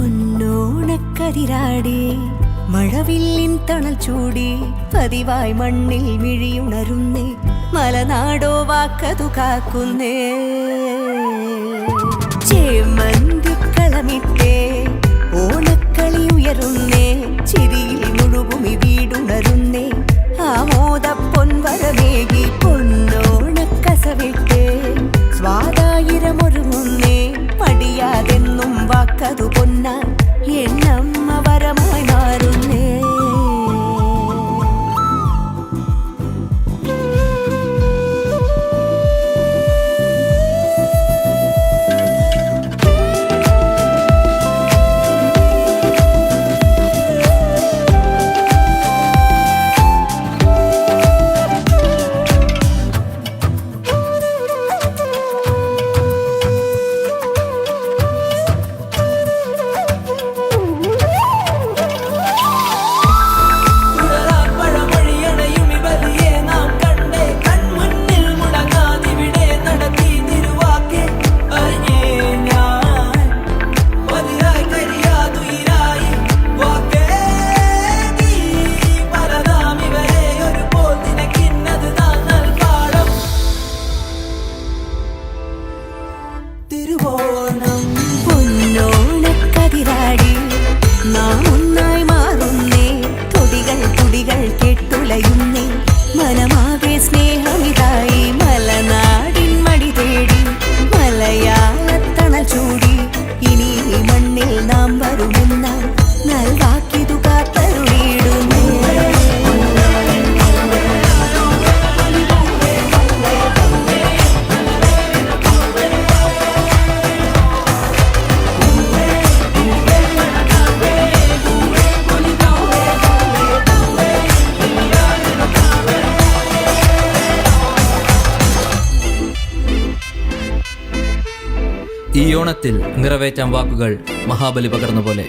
പൊന്നോണക്കതിരാടി മഴവില്ലിൻ തണൽ ചൂടി പതിവായി മണ്ണിൽ മിഴിയുണരുന്നേ മലനാടോ വാക്കതു കാക്കുന്നേ ചേമന്തിക്കളമിട്ടേ ഓണക്കളി ഉയരുന്നേ ചിരിയിൽ മുഴുകുമി വീടുണരുന്നേ ആമോദ പൊൻവരമേകി പൊന്നോണക്കസവിട്ടേ സ്വാതായിരമൊരുങ്ങുന്നേ മടിയാതെന്നും വാക്കതു പൊന്നാൻ എന്നമ്മ വരമായി മാറുന്നേ പൊന്നോണക്കതിരാടി നാം ഒന്നായി മാറുന്നേ തുടികൾ തുടികൾ കെട്ടുലയുന്നേ മനമാകെ സ്നേഹമിതായി മലനാടിൻ മടി തേടി മലയാളത്തണൽ ചൂടി ഇനി മണ്ണിൽ നാം വരുമെന്ന നൽവാക്കിതു കാത്തരുളിയിടുന്നേ ഈ ഓണത്തിൽ നിറവേറ്റാൻ വാക്കുകൾ മഹാബലി പകർന്ന പോലെ